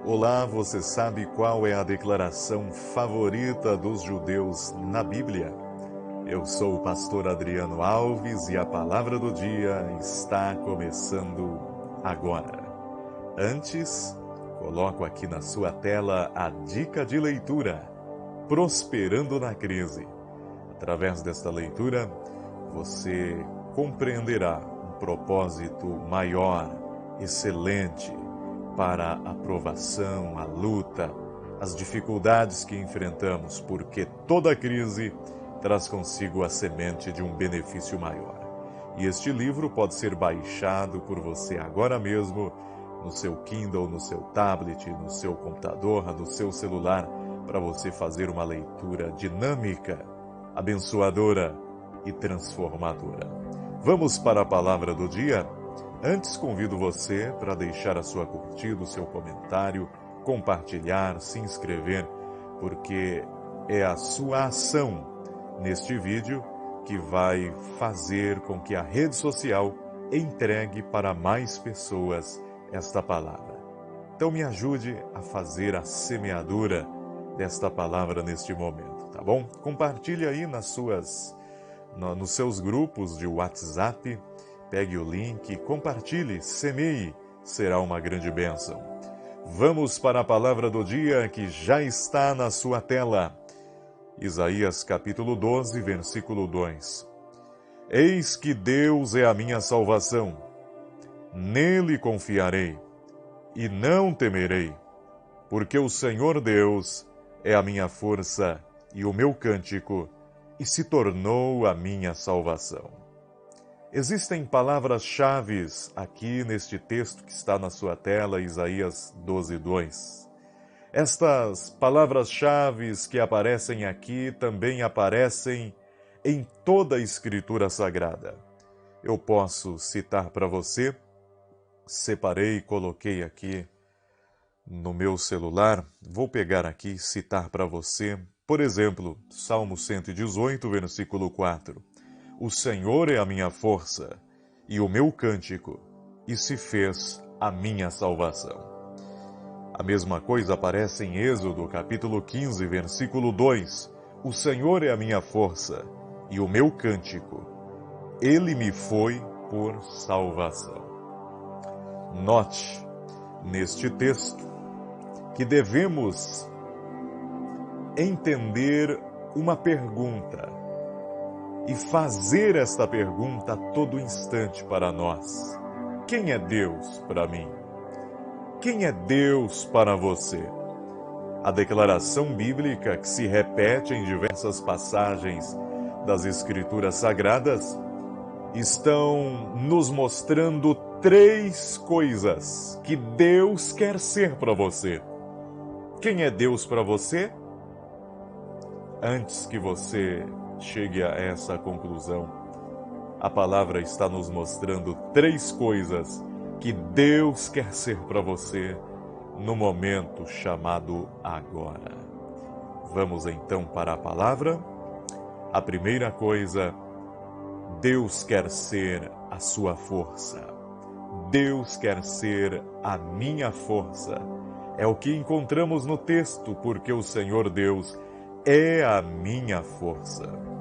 Olá, você sabe qual é a declaração favorita dos judeus na Bíblia? Eu sou o pastor Adriano Alves e a palavra do dia está começando agora. Antes, coloco aqui na sua tela a dica de leitura, Prosperando na Crise. Através desta leitura, você compreenderá um propósito maior, excelente, para a provação, a luta, as dificuldades que enfrentamos, porque toda crise traz consigo a semente de um benefício maior. E este livro pode ser baixado por você agora mesmo no seu Kindle, no seu tablet, no seu computador, no seu celular, para você fazer uma leitura dinâmica, abençoadora e transformadora. Vamos para a palavra do dia? Antes, convido você para deixar a sua curtida, o seu comentário, compartilhar, se inscrever, porque é a sua ação neste vídeo que vai fazer com que a rede social entregue para mais pessoas esta palavra. Então me ajude a fazer a semeadura desta palavra neste momento, tá bom? Compartilhe aí nos seus grupos de WhatsApp. Pegue o link, compartilhe, semeie, será uma grande bênção. Vamos para a palavra do dia que já está na sua tela. Isaías capítulo 12, versículo 2. Eis que Deus é a minha salvação. Nele confiarei e não temerei, porque o Senhor Deus é a minha força e o meu cântico, e se tornou a minha salvação. Existem palavras-chave aqui neste texto que está na sua tela, Isaías 12, 2. Estas palavras-chave que aparecem aqui também aparecem em toda a Escritura Sagrada. Eu posso citar para você, separei e coloquei aqui no meu celular, vou pegar aqui e citar para você, por exemplo, Salmo 118, versículo 4. O Senhor é a minha força e o meu cântico, e se fez a minha salvação. A mesma coisa aparece em Êxodo, capítulo 15, versículo 2. O Senhor é a minha força e o meu cântico. Ele me foi por salvação. Note, neste texto, que devemos entender uma pergunta e fazer esta pergunta a todo instante para nós. Quem é Deus para mim? Quem é Deus para você? A declaração bíblica que se repete em diversas passagens das Escrituras Sagradas estão nos mostrando três coisas que Deus quer ser para você. Quem é Deus para você? Antes que você chegue a essa conclusão, a palavra está nos mostrando três coisas que Deus quer ser para você no momento chamado agora. Vamos então para a palavra. A primeira coisa, Deus quer ser a sua força. Deus quer ser a minha força. É o que encontramos no texto, porque o Senhor Deus é a minha força.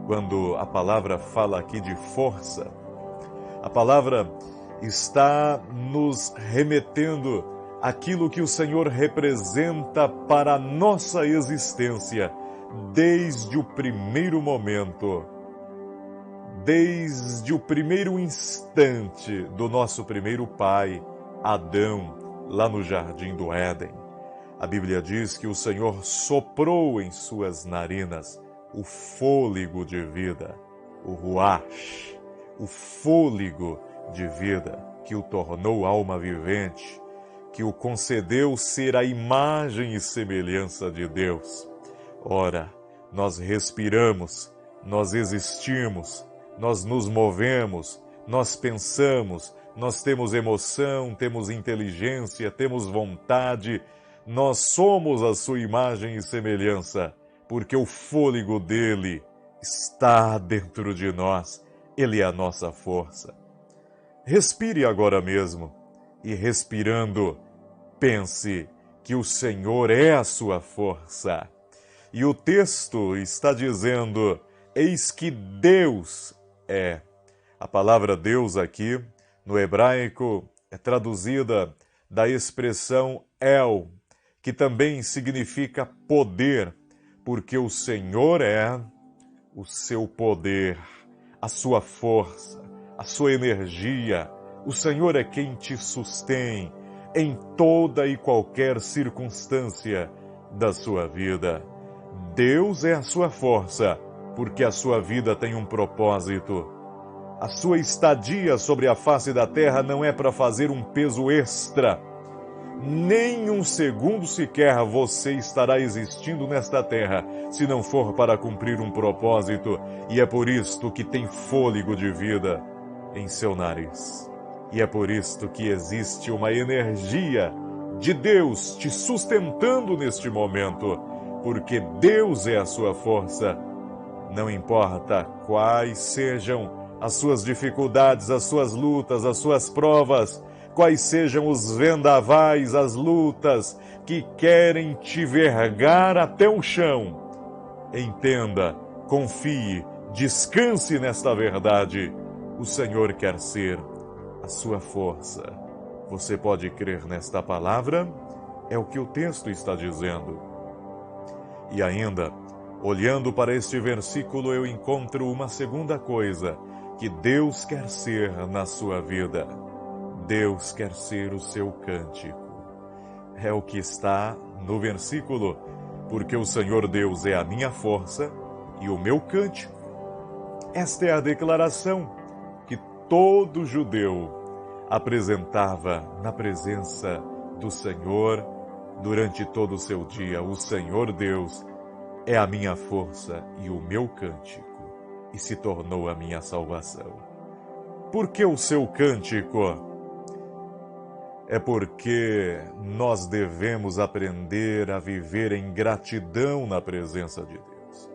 Quando a palavra fala aqui de força, a palavra está nos remetendo àquilo que o Senhor representa para a nossa existência, desde o primeiro momento, desde o primeiro instante do nosso primeiro pai, Adão, lá no jardim do Éden. A Bíblia diz que o Senhor soprou em suas narinas o fôlego de vida, o ruach, o fôlego de vida que o tornou alma vivente, que o concedeu ser a imagem e semelhança de Deus. Ora, nós respiramos, nós existimos, nós nos movemos, nós pensamos, nós temos emoção, temos inteligência, temos vontade, nós somos a sua imagem e semelhança, porque o fôlego dele está dentro de nós. Ele é a nossa força. Respire agora mesmo e respirando, pense que o Senhor é a sua força. E o texto está dizendo: eis que Deus é. A palavra Deus aqui, no hebraico, é traduzida da expressão El, que também significa poder, porque o Senhor é o seu poder, a sua força, a sua energia. O Senhor é quem te sustém em toda e qualquer circunstância da sua vida. Deus é a sua força, porque a sua vida tem um propósito. A sua estadia sobre a face da terra não é para fazer um peso extra. Nem um segundo sequer você estará existindo nesta terra, se não for para cumprir um propósito, e é por isto que tem fôlego de vida em seu nariz. E é por isto que existe uma energia de Deus te sustentando neste momento, porque Deus é a sua força. Não importa quais sejam as suas dificuldades, as suas lutas, as suas provas, quais sejam os vendavais, as lutas que querem te vergar até o chão. Entenda, confie, descanse nesta verdade. O Senhor quer ser a sua força. Você pode crer nesta palavra? É o que o texto está dizendo. E ainda, olhando para este versículo, eu encontro uma segunda coisa que Deus quer ser na sua vida. Deus quer ser o seu cântico. É o que está no versículo, porque o Senhor Deus é a minha força e o meu cântico. Esta é a declaração que todo judeu apresentava na presença do Senhor durante todo o seu dia. O Senhor Deus é a minha força e o meu cântico, e se tornou a minha salvação. Por que o seu cântico? É porque nós devemos aprender a viver em gratidão na presença de Deus.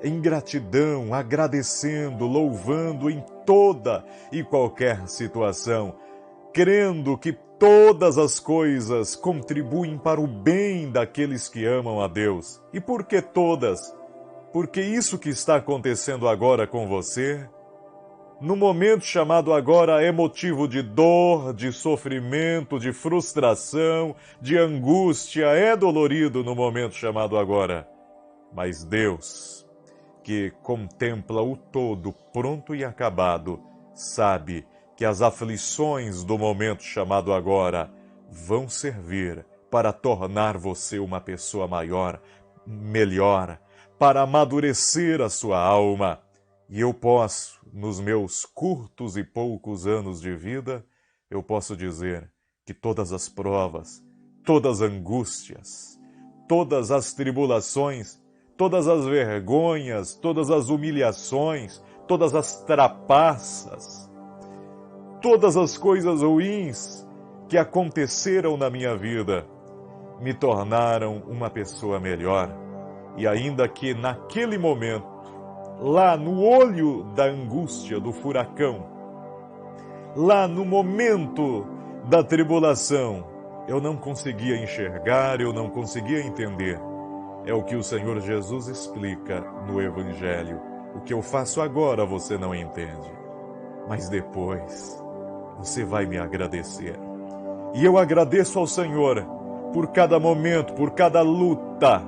Em gratidão, agradecendo, louvando em toda e qualquer situação, crendo que todas as coisas contribuem para o bem daqueles que amam a Deus. E por que todas? Porque isso que está acontecendo agora com você, no momento chamado agora, é motivo de dor, de sofrimento, de frustração, de angústia, é dolorido no momento chamado agora. Mas Deus, que contempla o todo pronto e acabado, sabe que as aflições do momento chamado agora vão servir para tornar você uma pessoa maior, melhor, para amadurecer a sua alma. E eu posso, nos meus curtos e poucos anos de vida, eu posso dizer que todas as provas, todas as angústias, todas as tribulações, todas as vergonhas, todas as humilhações, todas as trapaças, todas as coisas ruins que aconteceram na minha vida me tornaram uma pessoa melhor. E ainda que naquele momento, lá no olho da angústia, do furacão, lá no momento da tribulação, eu não conseguia enxergar, eu não conseguia entender. É o que o Senhor Jesus explica no Evangelho. O que eu faço agora você não entende, mas depois você vai me agradecer. E eu agradeço ao Senhor por cada momento, por cada luta,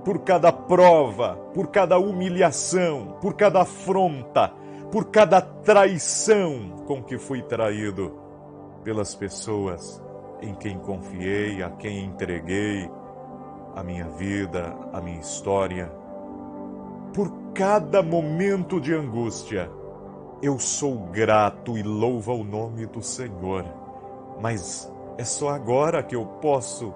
por cada prova, por cada humilhação, por cada afronta, por cada traição com que fui traído pelas pessoas em quem confiei, a quem entreguei a minha vida, a minha história. Por cada momento de angústia, eu sou grato e louvo ao nome do Senhor. Mas é só agora que eu posso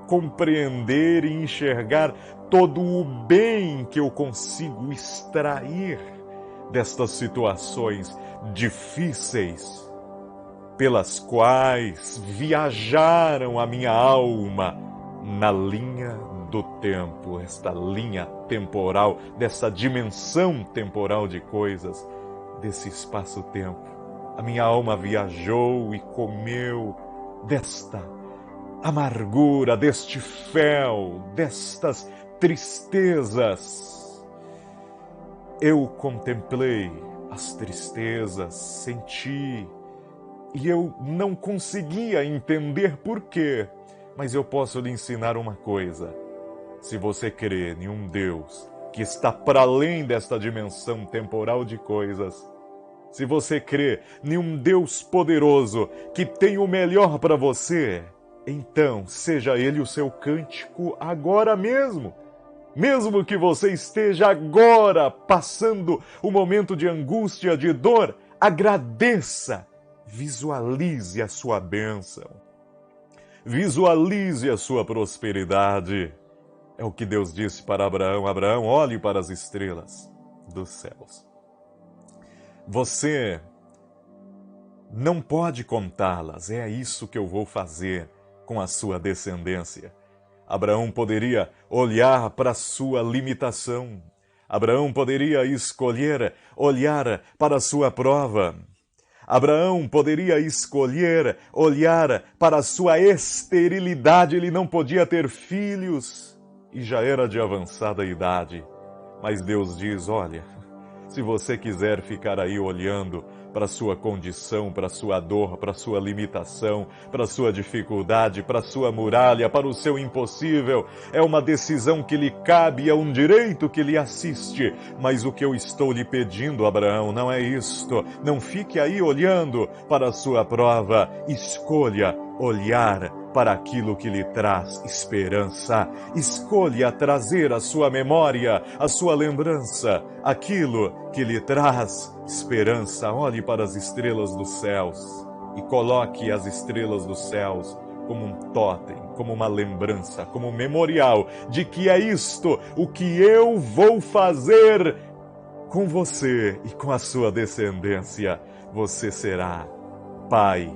compreender e enxergar todo o bem que eu consigo extrair destas situações difíceis pelas quais viajaram a minha alma na linha do tempo, esta linha temporal, dessa dimensão temporal de coisas, desse espaço-tempo. A minha alma viajou e comeu desta amargura, deste fel, destas tristezas. Eu contemplei as tristezas, senti, e eu não conseguia entender por quê. Mas eu posso lhe ensinar uma coisa. Se você crê em um Deus que está para além desta dimensão temporal de coisas, se você crê em um Deus poderoso que tem o melhor para você, então seja Ele o seu cântico agora mesmo. Mesmo que você esteja agora passando um momento de angústia, de dor, agradeça. Visualize a sua bênção. Visualize a sua prosperidade. É o que Deus disse para Abraão. Abraão, olhe para as estrelas dos céus. Você não pode contá-las. É isso que eu vou fazer com a sua descendência. Abraão poderia olhar para a sua limitação. Abraão poderia escolher olhar para a sua prova. Abraão poderia escolher olhar para a sua esterilidade. Ele não podia ter filhos e já era de avançada idade. Mas Deus diz, olha, se você quiser ficar aí olhando para a sua condição, para a sua dor, para a sua limitação, para a sua dificuldade, para a sua muralha, para o seu impossível, é uma decisão que lhe cabe, é um direito que lhe assiste. Mas o que eu estou lhe pedindo, Abraão, não é isto. Não fique aí olhando para a sua prova. Escolha olhar para aquilo que lhe traz esperança. Escolha trazer à sua memória, à sua lembrança, aquilo que lhe traz esperança. Olhe para as estrelas dos céus e coloque as estrelas dos céus como um tótem, como uma lembrança, como um memorial de que é isto o que eu vou fazer com você e com a sua descendência. Você será pai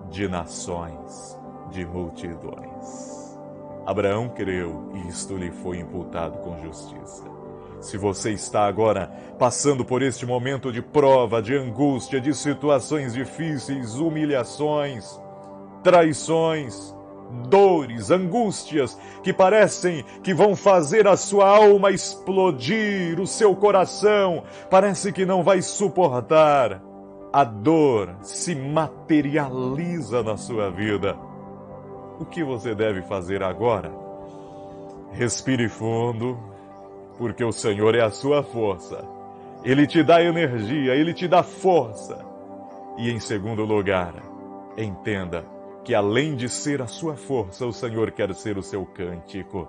de nações, de multidões. Abraão creu e isto lhe foi imputado com justiça. Se você está agora passando por este momento de prova, de angústia, de situações difíceis, humilhações, traições, dores, angústias que parecem que vão fazer a sua alma explodir, o seu coração parece que não vai suportar, a dor se materializa na sua vida. O que você deve fazer agora? Respire fundo, porque o Senhor é a sua força. Ele te dá energia, Ele te dá força. E em segundo lugar, entenda que além de ser a sua força, o Senhor quer ser o seu cântico.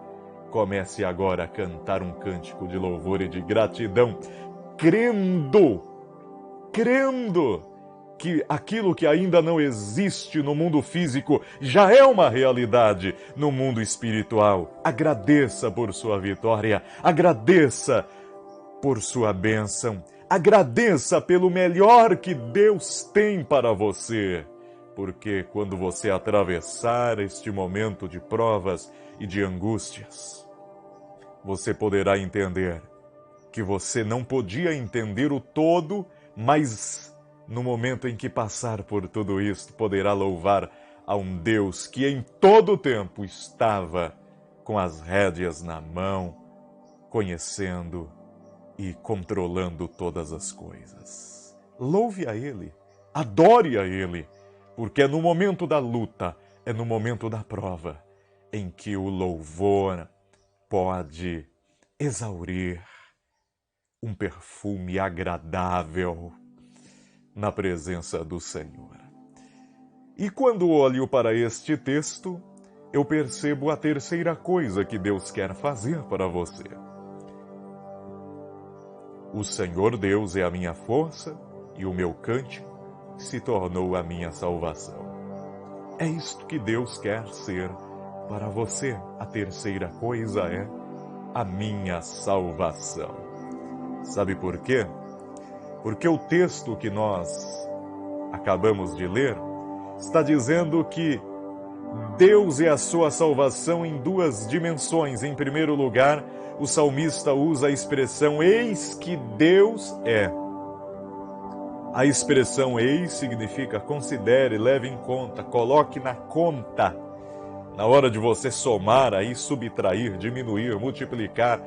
Comece agora a cantar um cântico de louvor e de gratidão, crendo que aquilo que ainda não existe no mundo físico já é uma realidade no mundo espiritual. Agradeça por sua vitória, agradeça por sua bênção, agradeça pelo melhor que Deus tem para você. Porque quando você atravessar este momento de provas e de angústias, você poderá entender que você não podia entender o todo, mas no momento em que passar por tudo isto, poderá louvar a um Deus que em todo o tempo estava com as rédeas na mão, conhecendo e controlando todas as coisas. Louve a Ele, adore a Ele, porque é no momento da luta, é no momento da prova, em que o louvor pode exaurir um perfume agradável na presença do Senhor. E quando olho para este texto, eu percebo a terceira coisa que Deus quer fazer para você. O Senhor Deus é a minha força e o meu cântico se tornou a minha salvação. É isto que Deus quer ser para você. A terceira coisa é a minha salvação. Sabe por quê? Porque o texto que nós acabamos de ler está dizendo que Deus é a sua salvação em duas dimensões. Em primeiro lugar, o salmista usa a expressão eis que Deus é. A expressão eis significa considere, leve em conta, coloque na conta. Na hora de você somar, aí subtrair, diminuir, multiplicar,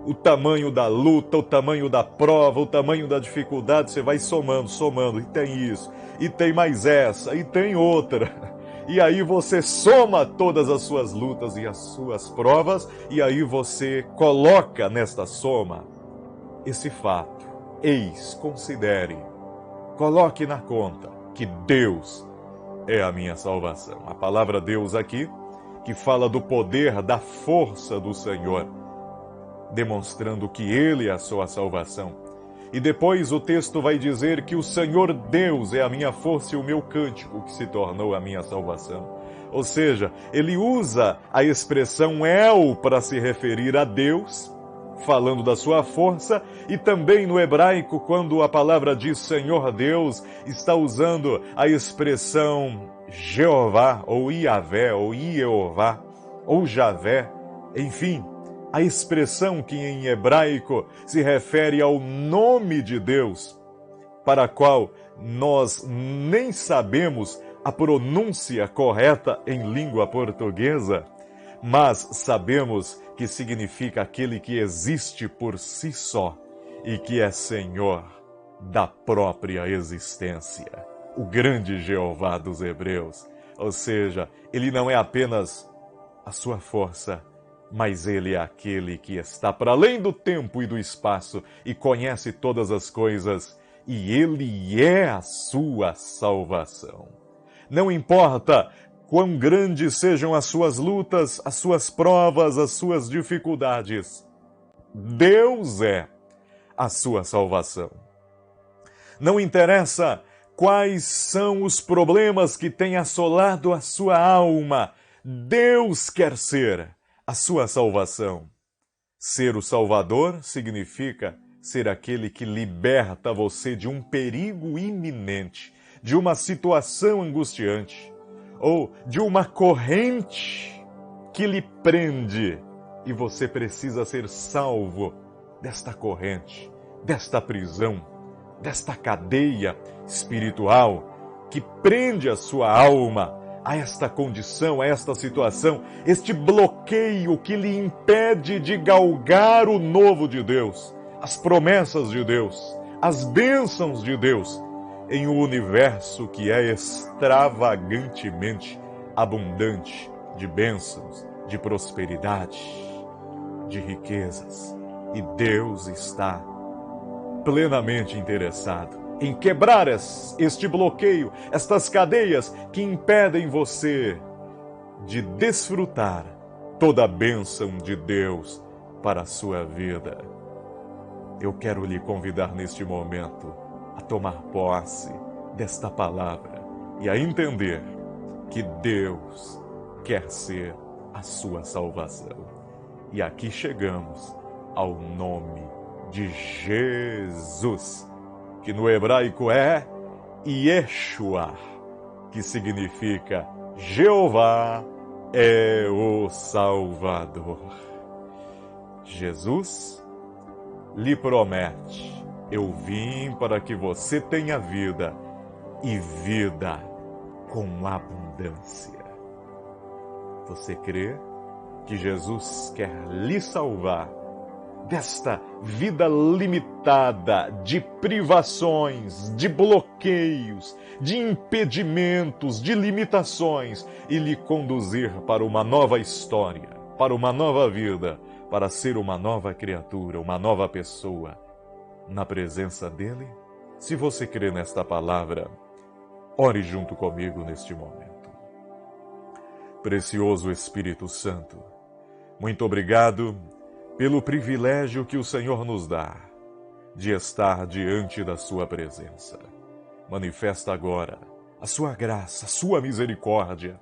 o tamanho da luta, o tamanho da prova, o tamanho da dificuldade, você vai somando, somando, e tem isso, e tem mais essa, e tem outra. E aí você soma todas as suas lutas e as suas provas, e aí você coloca nesta soma esse fato. Eis, considere, coloque na conta que Deus é a minha salvação. A palavra Deus aqui, que fala do poder, da força do Senhor, demonstrando que Ele é a sua salvação. E depois o texto vai dizer que o Senhor Deus é a minha força e o meu cântico, que se tornou a minha salvação. Ou seja, ele usa a expressão El para se referir a Deus, falando da sua força, e também no hebraico, quando a palavra diz Senhor Deus, está usando a expressão Jeová, ou Iavé, ou Ieová, ou Javé, enfim, a expressão que em hebraico se refere ao nome de Deus, para a qual nós nem sabemos a pronúncia correta em língua portuguesa, mas sabemos que significa aquele que existe por si só e que é Senhor da própria existência, o grande Jeová dos Hebreus. Ou seja, ele não é apenas a sua força, mas ele é aquele que está para além do tempo e do espaço e conhece todas as coisas, e ele é a sua salvação. Não importa quão grandes sejam as suas lutas, as suas provas, as suas dificuldades, Deus é a sua salvação. Não interessa quais são os problemas que têm assolado a sua alma, Deus quer ser a sua salvação. Ser o Salvador significa ser aquele que liberta você de um perigo iminente, de uma situação angustiante, ou de uma corrente que lhe prende, e você precisa ser salvo desta corrente, desta prisão, desta cadeia espiritual que prende a sua alma a esta condição, a esta situação, este bloqueio que lhe impede de galgar o novo de Deus, as promessas de Deus, as bênçãos de Deus, em um universo que é extravagantemente abundante de bênçãos, de prosperidade, de riquezas. E Deus está plenamente interessado em quebrar este bloqueio, estas cadeias que impedem você de desfrutar toda a bênção de Deus para a sua vida. Eu quero lhe convidar neste momento a tomar posse desta palavra e a entender que Deus quer ser a sua salvação. E aqui chegamos ao nome de Jesus, que no hebraico é Yeshua, que significa Jeová é o Salvador. Jesus lhe promete: eu vim para que você tenha vida e vida com abundância. Você crê que Jesus quer lhe salvar desta vida limitada de privações, de bloqueios, de impedimentos, de limitações e lhe conduzir para uma nova história, para uma nova vida, para ser uma nova criatura, uma nova pessoa na presença dele? Se você crê nesta palavra, ore junto comigo neste momento. Precioso Espírito Santo, muito obrigado pelo privilégio que o Senhor nos dá de estar diante da sua presença. Manifesta agora a sua graça, a sua misericórdia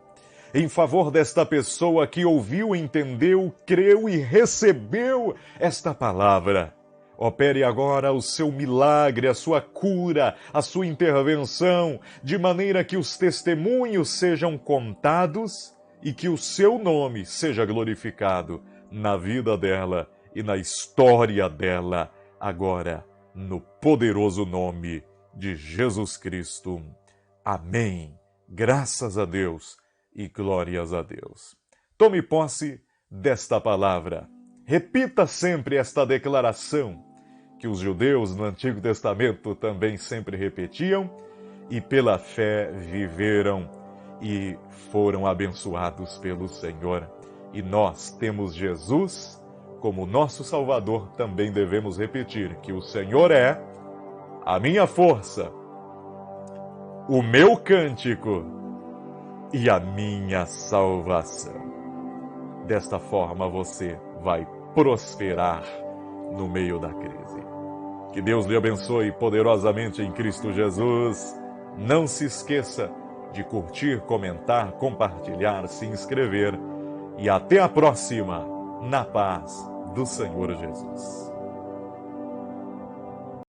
em favor desta pessoa que ouviu, entendeu, creu e recebeu esta palavra. Opere agora o seu milagre, a sua cura, a sua intervenção, de maneira que os testemunhos sejam contados e que o seu nome seja glorificado na vida dela e na história dela, agora, no poderoso nome de Jesus Cristo. Amém. Graças a Deus e glórias a Deus. Tome posse desta palavra. Repita sempre esta declaração que os judeus no Antigo Testamento também sempre repetiam e pela fé viveram e foram abençoados pelo Senhor. E nós temos Jesus como nosso Salvador, também devemos repetir que o Senhor é a minha força, o meu cântico e a minha salvação. Desta forma você vai prosperar no meio da crise. Que Deus lhe abençoe poderosamente em Cristo Jesus. Não se esqueça de curtir, comentar, compartilhar, se inscrever e até a próxima, na paz do Senhor Jesus.